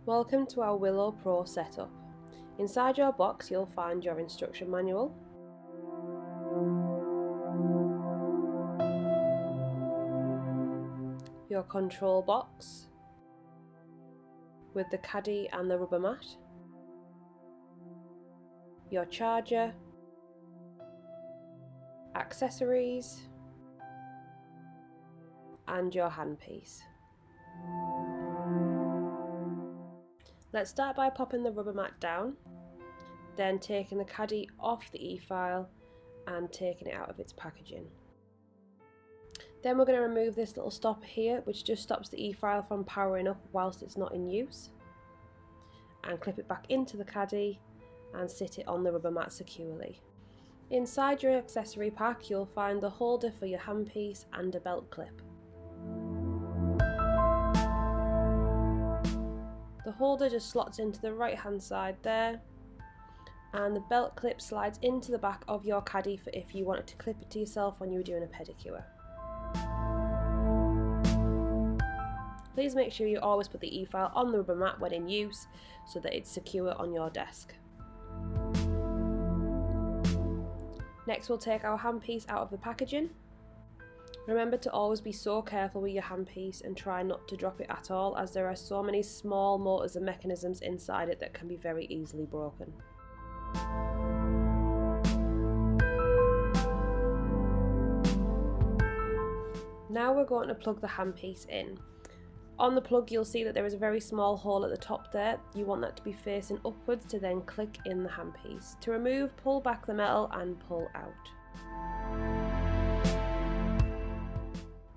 Welcome to our Willow Pro setup. Inside your box you'll find your instruction manual, your control box with the caddy and the rubber mat, your charger, accessories and your handpiece. Let's start by popping the rubber mat down, then taking the caddy off the e-file and taking it out of its packaging. Then we're going to remove this little stopper here, which just stops the e-file from powering up whilst it's not in use, and clip it back into the caddy and sit it on the rubber mat securely. Inside your accessory pack you'll find the holder for your handpiece and a belt clip. The holder just slots into the right hand side there, and the belt clip slides into the back of your caddy for if you wanted to clip it to yourself when you were doing a pedicure. Please make sure you always put the e-file on the rubber mat when in use so that it's secure on your desk. Next we'll take our handpiece out of the packaging. Remember to always be so careful with your handpiece and try not to drop it at all, as there are so many small motors and mechanisms inside it that can be very easily broken. Now we're going to plug the handpiece in. On the plug you'll see that there is a very small hole at the top there. You want that to be facing upwards to then click in the handpiece. To remove, pull back the metal and pull out.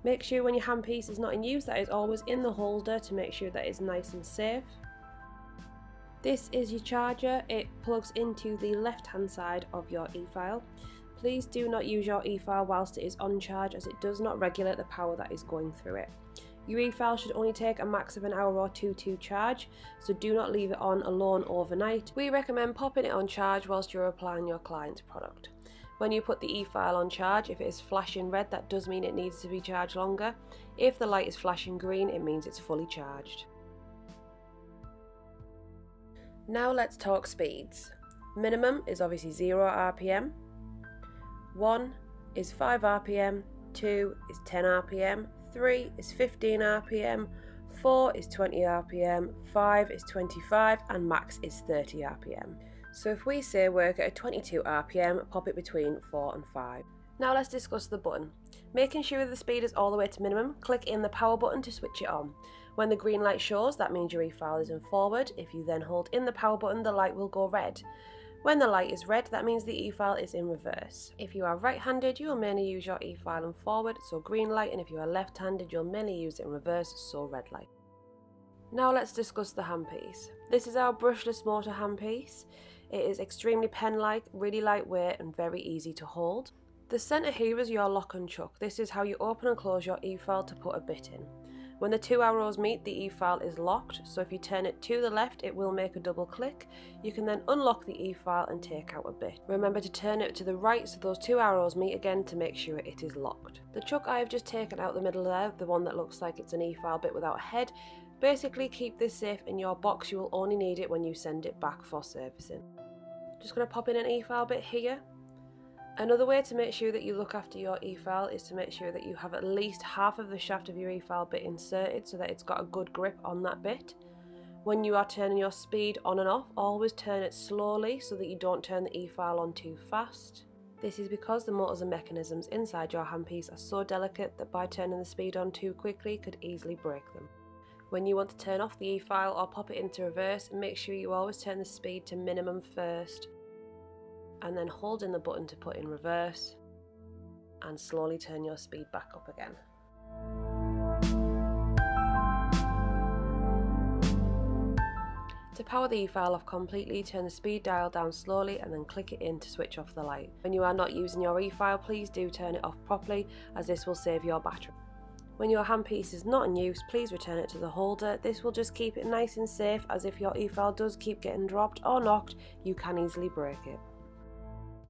Make sure when your handpiece is not in use that it's always in the holder to make sure that it's nice and safe. This is your charger. It plugs into the left hand side of your e-file. Please do not use your e-file whilst it is on charge, as it does not regulate the power that is going through it. Your e-file should only take a max of an hour or two to charge, so do not leave it on alone overnight. We recommend popping it on charge whilst you're applying your client's product. When you put the e-file on charge, if it is flashing red, that does mean it needs to be charged longer. If the light is flashing green, it means it's fully charged. Now let's talk speeds. Minimum is obviously 0 RPM, 1 is 5 RPM, 2 is 10 RPM, 3 is 15 RPM, 4 is 20 RPM, 5 is 25 and max is 30 RPM. So if we say work at a 22 RPM, pop it between 4 and 5. Now let's discuss the button. Making sure the speed is all the way to minimum, click in the power button to switch it on. When the green light shows, that means your e-file is in forward. If you then hold in the power button, the light will go red. When the light is red, that means the e-file is in reverse. If you are right-handed, you will mainly use your e-file in forward, so green light, and if you are left-handed, you'll mainly use it in reverse, so red light. Now let's discuss the handpiece. This is our brushless motor handpiece. It is extremely pen-like, really lightweight and very easy to hold. The centre here is your lock and chuck. This is how you open and close your e-file to put a bit in. When the two arrows meet, the e-file is locked, so if you turn it to the left it will make a double click. You can then unlock the e-file and take out a bit. Remember to turn it to the right so those two arrows meet again to make sure it is locked. The chuck I have just taken out the middle there, the one that looks like it's an e-file bit without a head. Basically keep this safe in your box, you will only need it when you send it back for servicing. Just going to pop in an e-file bit here. Another way to make sure that you look after your e-file is to make sure that you have at least half of the shaft of your e-file bit inserted so that it's got a good grip on that bit. When you are turning your speed on and off, always turn it slowly so that you don't turn the e-file on too fast. This is because the motors and mechanisms inside your handpiece are so delicate that by turning the speed on too quickly could easily break them. When you want to turn off the e-file or pop it into reverse, make sure you always turn the speed to minimum first, and then hold in the button to put in reverse and slowly turn your speed back up again. To power the e-file off completely, turn the speed dial down slowly and then click it in to switch off the light. When you are not using your e-file, please do turn it off properly, as this will save your battery. When your handpiece is not in use, please return it to the holder. This will just keep it nice and safe, as if your e-file does keep getting dropped or knocked, you can easily break it.